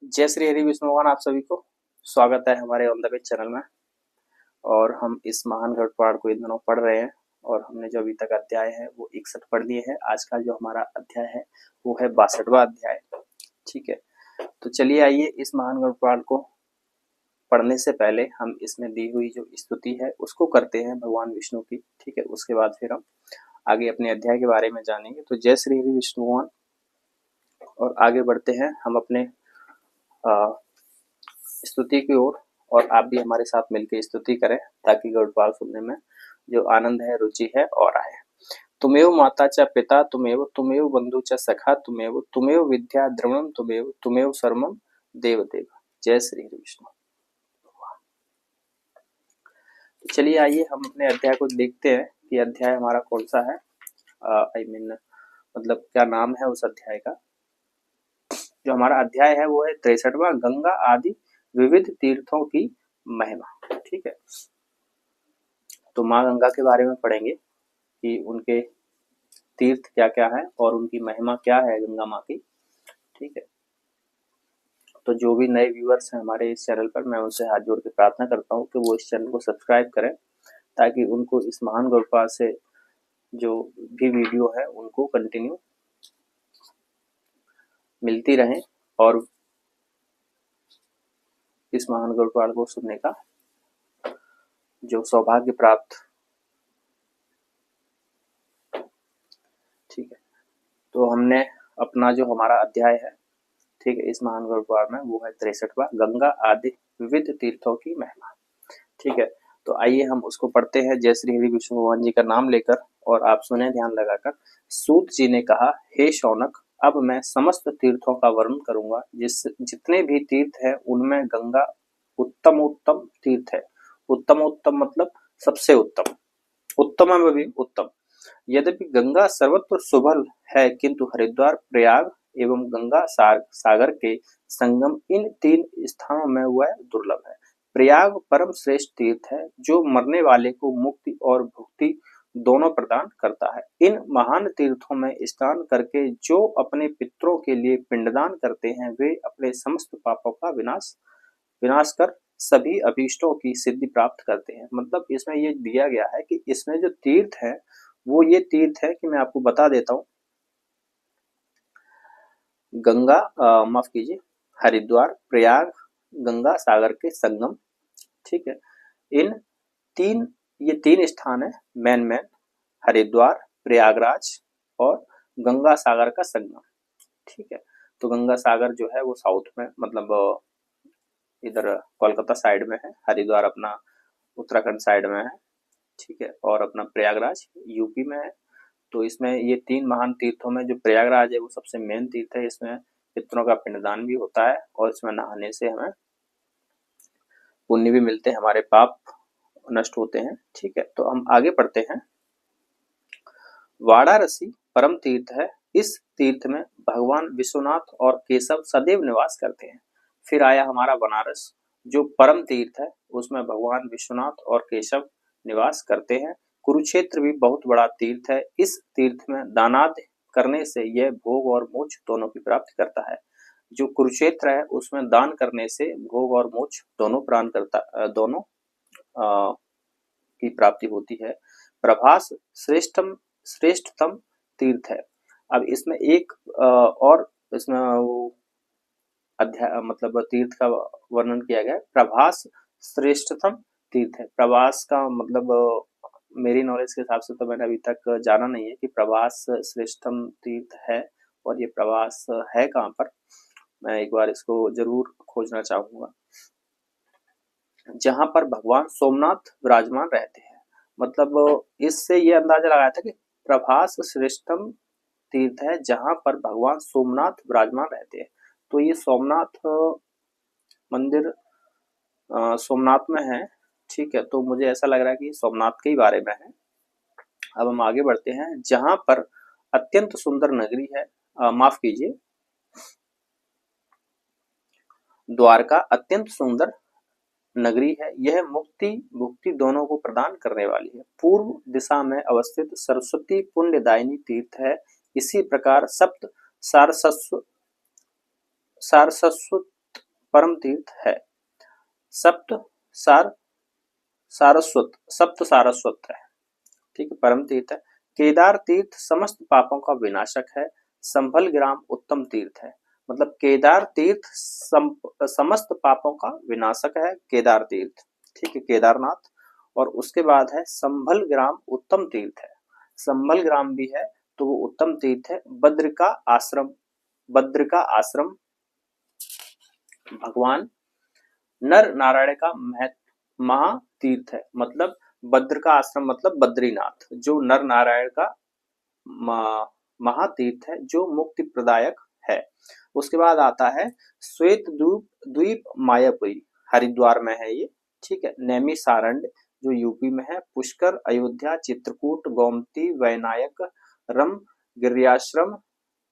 जय श्री हरि विष्णु भगवान। आप सभी को स्वागत है हमारे ऑन द वे चैनल में। और हम इस महान गरुड़ पुराण को इन दिनों पढ़ रहे हैं और हमने जो अभी तक अध्याय है वो 61 पढ़ लिए हैं। आज का जो हमारा अध्याय है वो है 62वां अध्याय। ठीक है, तो चलिए आइए इस महान गरुड़ पुराण को पढ़ने से पहले हम इसमें दी हुई जो स्तुति है उसको करते हैं भगवान विष्णु की। ठीक है, उसके बाद फिर हम आगे अपने अध्याय के बारे में जानेंगे। तो जय श्री हरि विष्णु भगवान। और आगे बढ़ते हैं हम अपने स्तुति की ओर। और आप भी हमारे साथ मिलकर स्तुति करें ताकि गरुड़ पुराण सुनने में जो आनंद है, रुचि है और आए। तुमेव माता च पिता तुमेव बंधु च सखा तुमेव विद्या द्रविणम तुमेव सर्वम देव देव। जय श्री विष्णु। तो चलिए आइए हम अपने अध्याय को देखते हैं कि अध्याय हमारा कौन सा है। मतलब क्या नाम है उस अध्याय का। जो हमारा अध्याय है वो है 63वां, गंगा आदि विविध तीर्थों की महिमा। ठीक है, तो माँ गंगा के बारे में पढ़ेंगे कि उनके तीर्थ क्या क्या है और उनकी महिमा क्या है गंगा माँ की। ठीक है, तो जो भी नए व्यूअर्स हैं हमारे इस चैनल पर, मैं उनसे हाथ जोड़ के प्रार्थना करता हूँ कि वो इस चैनल को सब्सक्राइब करें ताकि उनको इस महान गरुड़ पुराण से जो भी वीडियो है उनको कंटिन्यू मिलती रहें और इस महान गरुड़ पुराण को सुनने का जो सौभाग्य प्राप्त। ठीक है, तो हमने अपना जो हमारा अध्याय है, ठीक है, इस महान गरुड़ पुराण में वो है 63वां, गंगा आदि विविध तीर्थों की महिमा। ठीक है, तो आइए हम उसको पढ़ते हैं जय श्री हरि विष्णु भगवान जी का नाम लेकर। और आप सुने ध्यान लगाकर। सूत जी ने कहा, हे शौनक, अब मैं समस्त तीर्थों का वर्णन करूंगा। जितने भी तीर्थ है उनमें गंगा उत्तम उत्तम तीर्थ है। उत्तम उत्तम मतलब सबसे उत्तम, उत्तम में भी उत्तम। यद्यपि गंगा सर्वत्र सुभल है किंतु हरिद्वार, प्रयाग एवं गंगा सागर के संगम इन 3 स्थानों में वह दुर्लभ है। प्रयाग परम श्रेष्ठ तीर्थ है जो मरने वाले को मुक्ति और भुक्ति दोनों प्रदान करता है। इन महान तीर्थों में स्नान करके जो अपने पितरों के लिए पिंडदान करते हैं वे अपने समस्त पापों का विनाश कर सभी अभीष्टों की सिद्धि प्राप्त करते हैं। मतलब इसमें ये दिया गया है कि इसमें जो तीर्थ है वो ये तीर्थ है कि मैं आपको बता देता हूँ। गंगा माफ कीजिए, हरिद्वार, प्रयाग, गंगा सागर के संगम। ठीक है, ये तीन स्थान है मेन। हरिद्वार, प्रयागराज और गंगा सागर का संगम। ठीक है, तो गंगा सागर जो है वो साउथ में, मतलब इधर कोलकाता साइड में है। हरिद्वार अपना उत्तराखंड साइड में है। ठीक है, और अपना प्रयागराज यूपी में है। तो इसमें ये 3 महान तीर्थों में जो प्रयागराज है वो सबसे मेन तीर्थ है। इसमें पितरों का पिंडदान भी होता है और इसमें नहाने से हमें पुण्य भी मिलते हैं, हमारे पाप नष्ट होते हैं। ठीक है, तो हम आगे पढ़ते हैं। वाराणसी परम तीर्थ है। इस तीर्थ में भगवान विश्वनाथ और केशव सदैव निवास करते हैं। फिर आया हमारा बनारस जो परम तीर्थ है, उसमें भगवान विश्वनाथ और केशव निवास करते हैं। कुरुक्षेत्र भी बहुत बड़ा तीर्थ है। इस तीर्थ में दानाद करने से यह भोग और मोक्ष दोनों की प्राप्ति करता है। जो कुरुक्षेत्र है उसमें दान करने से भोग और मोक्ष दोनों की प्राप्ति होती है। प्रभास श्रेष्ठतम तीर्थ है। अब इसमें एक और इसमें वो अध्याय मतलब तीर्थ का वर्णन किया गया है। प्रभास श्रेष्ठतम तीर्थ है। प्रभास का मतलब मेरी नॉलेज के हिसाब से तो मैंने अभी तक जाना नहीं है कि प्रभास श्रेष्ठतम तीर्थ है और ये प्रभास है कहाँ पर। मैं एक बार इसको जरूर खोजना चाहूंगा। जहां पर भगवान सोमनाथ विराजमान रहते हैं। मतलब इससे ये अंदाजा लगाया था कि प्रभास श्रेष्ठतम तीर्थ है जहां पर भगवान सोमनाथ विराजमान रहते हैं। तो ये सोमनाथ मंदिर सोमनाथ में है। ठीक है, तो मुझे ऐसा लग रहा है कि सोमनाथ के ही बारे में है। अब हम आगे बढ़ते हैं। जहां पर अत्यंत सुंदर नगरी है, माफ कीजिए, द्वारका अत्यंत सुंदर नगरी है। यह मुक्ति भुक्ति दोनों को प्रदान करने वाली है। पूर्व दिशा में अवस्थित सरस्वती पुण्यदायिनी तीर्थ है। इसी प्रकार सप्त सारस्वत परम तीर्थ है। सप्त सारस्वत है, ठीक है, परम तीर्थ है। केदार तीर्थ समस्त पापों का विनाशक है। संभल ग्राम उत्तम तीर्थ है। मतलब केदार तीर्थ समस्त पापों का विनाशक है, केदार तीर्थ, ठीक है, केदारनाथ। और उसके बाद है संभल ग्राम उत्तम तीर्थ है। संभल ग्राम भी है तो वो उत्तम तीर्थ है। बद्र का आश्रम भगवान नर नारायण का महातीर्थ है। मतलब बद्र का आश्रम मतलब बद्रीनाथ, जो नर नारायण का महातीर्थ है, जो मुक्ति प्रदायक है। उसके बाद आता है श्वेत द्वीप मायापुरी, हरिद्वार में है ये, ठीक है। नैमिषारण्य जो यूपी में है। पुष्कर, अयोध्या, चित्रकूट, गोमती, वैनायक, रम, गिरियाश्रम,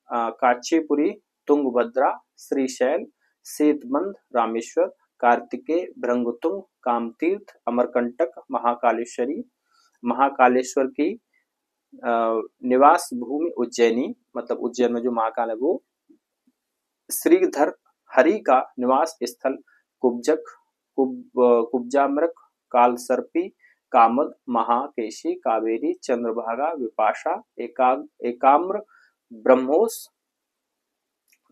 काचीपुरी, तुंगभद्रा, श्रीशैल, सेतबंध, रामेश्वर, कार्तिकेय, भृंगतुंग, कामतीर्थ, अमरकंटक, महाकालेश्वर की निवास भूमि उज्जैनी, मतलब उज्जैन में जो महाकाल है वो, श्रीधर हरि का निवास स्थल कुब्जक, कुब्जामृक, कालसर्पी, कामद, महाकेशी, कावेरी, चंद्रभागा, विपाशा, एकाम्र, ब्रह्मोस,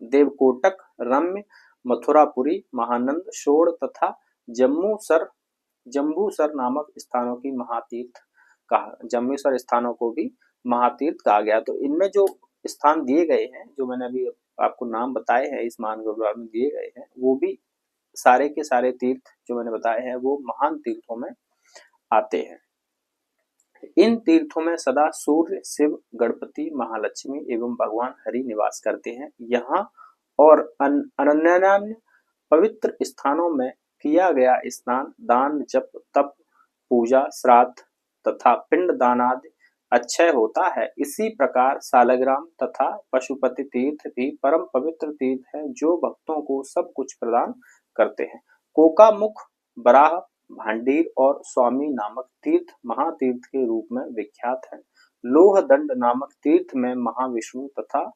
देवकोटक, रम्य, मथुरापुरी, महानंद, शोड़ तथा जम्बूसर नामक स्थानों की महातीर्थ कहा, जम्बूसर स्थानों को भी महातीर्थ कहा गया। तो इनमें जो स्थान दिए गए हैं, जो मैंने अभी आपको नाम बताए हैं इस महान गुरुद्वारा में दिए गए हैं, वो भी सारे के सारे तीर्थ जो मैंने बताए हैं वो महान तीर्थों में आते हैं। इन तीर्थों में सदा सूर्य, शिव, गणपति, महालक्ष्मी एवं भगवान हरि निवास करते हैं। यहाँ और अन्य पवित्र स्थानों में किया गया स्नान, दान, जप, तप, पूजा, श्राद्ध तथा पिंड दान आदि अक्षय होता है। इसी प्रकार सालग्राम तथा पशुपति तीर्थ भी परम पवित्र तीर्थ है, जो भक्तों को सब कुछ प्रदान करते हैं। कोकामुख, बराह, भांडीर और स्वामी नामक तीर्थ महातीर्थ के रूप में विख्यात है। लोहदंड नामक तीर्थ में महाविष्णु तथा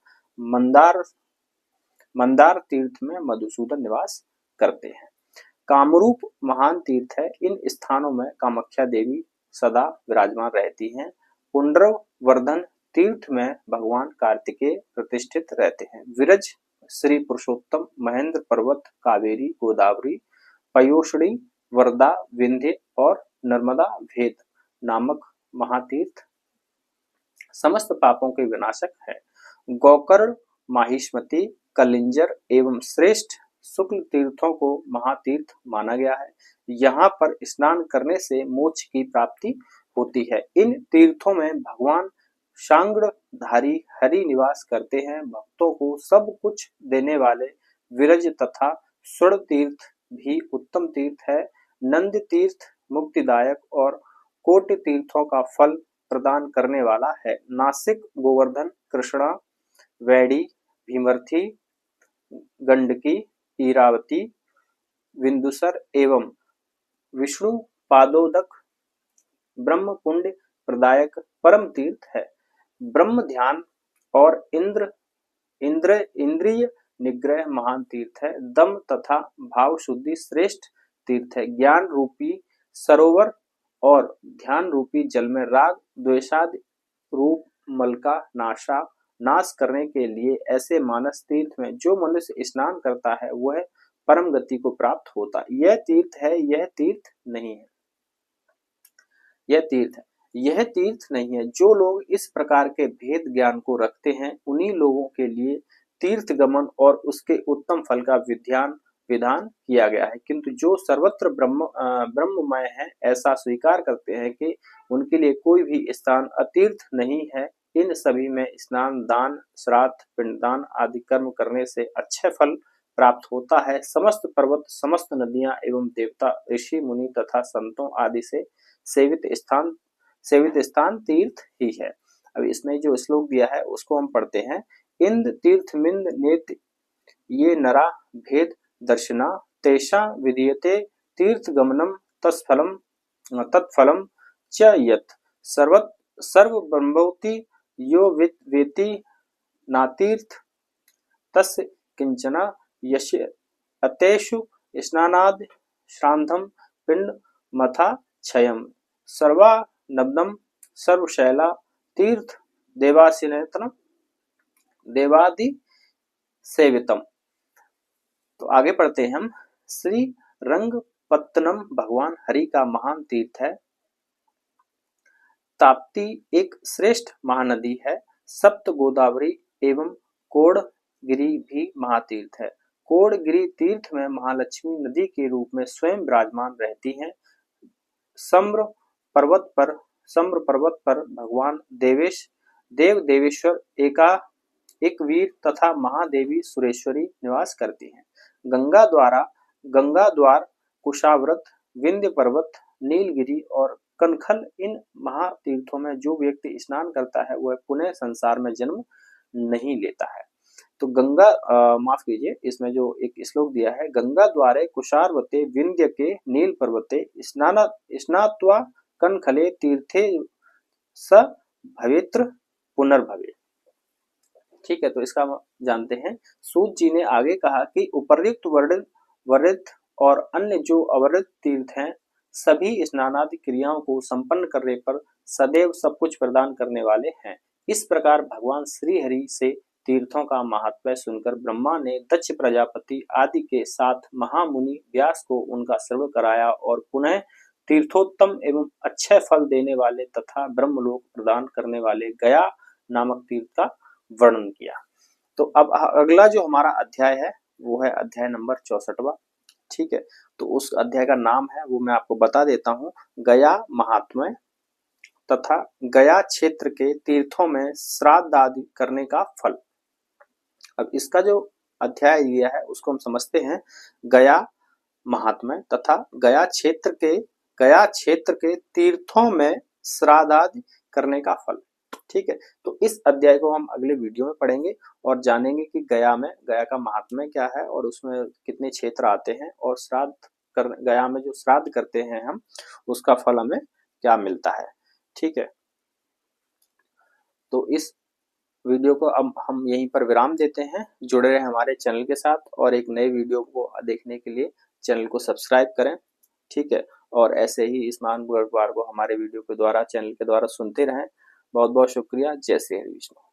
मंदार तीर्थ में मधुसूदन निवास करते हैं। कामरूप महान तीर्थ है। इन स्थानों में कामाख्या देवी सदा विराजमान रहती हैं। पुंड्रवर्धन तीर्थ में भगवान कार्तिकेय प्रतिष्ठित रहते हैं। विरज, श्री पुरुषोत्तम, महेंद्र पर्वत, कावेरी, गोदावरी, पयोष्णी, वर्धा, विंध्य और नर्मदा भेद नामक महातीर्थ समस्त पापों के विनाशक है। गोकर्ण, माहिष्मति, कलिंजर एवं श्रेष्ठ शुक्ल तीर्थों को महातीर्थ माना गया है। यहाँ पर स्नान करने से मोक्ष की प्राप्ति होती है। इन तीर्थों में भगवान शांगधारी हरि निवास करते हैं। भक्तों को सब कुछ देने वाले विरज तथा स्वर्ण तीर्थ भी उत्तम तीर्थ है। नंद तीर्थ मुक्तिदायक और कोटि तीर्थों का फल प्रदान करने वाला है। नासिक, गोवर्धन, कृष्णा, वैड़ी, भीमर्थी, गंडकी, इरावती, विंदुसर एवं विष्णु पादोदक ब्रह्म पुण्य प्रदायक परम तीर्थ है। ब्रह्म ध्यान और इंद्रिय निग्रह महान तीर्थ है। दम तथा भाव शुद्धि श्रेष्ठ तीर्थ है। ज्ञान रूपी सरोवर और ध्यान रूपी जल में राग द्वेषादि रूप मल का नाश करने के लिए ऐसे मानस तीर्थ में जो मनुष्य स्नान करता है वह परम गति को प्राप्त होता। यह तीर्थ है, यह तीर्थ नहीं है, यह तीर्थ है, यह तीर्थ नहीं है। जो लोग इस प्रकार के भेद ज्ञान को रखते हैं उन्हीं लोगों के लिए तीर्थ गमन और उसके उत्तम फल का विधान किया गया है। किंतु जो सर्वत्र ब्रह्ममय है ऐसा स्वीकार करते हैं कि उनके लिए कोई भी स्थान अतीर्थ नहीं है। इन सभी में स्नान, दान, श्राद्ध, पिंडदान आदि कर्म करने से अच्छे फल प्राप्त होता है। समस्त पर्वत, समस्त नदियां एवं देवता, ऋषि, मुनि तथा संतों आदि से सेवित स्थान तीर्थ ही है। अब इसमें जो श्लोक दिया है उसको हम पढ़ते हैं। इंद तीर्थ मिंद नेत ये नरा भेद दर्शना तेषा विधीयते तीर्थ गमनम तत्फलम च यत् सर्व ब्रह्मोति यो वेति नातीर्थ तस्य किंचना अतेषु स्नानाद श्राद्धम पिंड मथा क्षयम सर्वानबदम सर्वशैला तीर्थ देवासिनेतनम देवादि सेवितम। तो आगे पढ़ते हैं हम। श्री रंगपत्तनम भगवान हरि का महान तीर्थ है। ताप्ती एक श्रेष्ठ महानदी है। सप्त गोदावरी एवं कोड़गिरी भी महातीर्थ है। कोड़गिरी तीर्थ में महालक्ष्मी नदी के रूप में स्वयं विराजमान रहती हैं। सम्र पर्वत पर भगवान देव देवेश्वर एक वीर तथा महादेवी सुरेश्वरी निवास करती हैं। गंगा द्वार कुशाव्रत विंध्य पर्वत नीलगिरी और कनखल इन महातीर्थों में जो व्यक्ति स्नान करता है वह पुनः संसार में जन्म नहीं लेता है। तो गंगा माफ कीजिए, इसमें जो एक श्लोक दिया है, गंगा द्वारे कुशारवते विंध्य के नील पर्वते स्नात्वा कनखले तीर्थे स भवेत्र पुनर्भवे। ठीक है, तो इसका जानते हैं। सूत जी ने आगे कहा कि उपर्युक्त वर्णित और अन्य जो अवर्णित तीर्थ हैं सभी स्नानादि क्रियाओं को संपन्न करने पर सदैव सब कुछ प्रदान करने वाले हैं। इस प्रकार भगवान श्री हरि से तीर्थों का महात्म्य सुनकर ब्रह्मा ने दक्ष प्रजापति आदि के साथ महामुनि व्यास को उनका श्रवण कराया और पुनः तीर्थोत्तम एवं अच्छे फल देने वाले तथा ब्रह्मलोक प्रदान करने वाले गया नामक तीर्थ का वर्णन किया। तो अब अगला जो हमारा अध्याय है वो है अध्याय नंबर 64वां। ठीक है, तो उस अध्याय का नाम है वो मैं आपको बता देता हूँ, गया महात्म्य तथा गया क्षेत्र के तीर्थों में श्राद्ध आदि करने का फल। अब इसका जो अध्याय दिया है उसको हम समझते हैं। गया महात्म्य तथा गया क्षेत्र के तीर्थों में श्राद्ध आदि करने का फल। ठीक है, तो इस अध्याय को हम अगले वीडियो में पढ़ेंगे और जानेंगे कि गया का महात्म्य क्या है और उसमें कितने क्षेत्र आते हैं और गया में जो श्राद्ध करते हैं हम उसका फल हमें क्या मिलता है। ठीक है, तो इस वीडियो को अब हम यहीं पर विराम देते हैं। जुड़े रहे हमारे चैनल के साथ और एक नए वीडियो को देखने के लिए चैनल को सब्सक्राइब करें। ठीक है, और ऐसे ही इस महान गुरुद्वार को हमारे वीडियो के द्वारा चैनल के द्वारा सुनते रहें। बहुत बहुत शुक्रिया। जय श्री हरि विष्णु।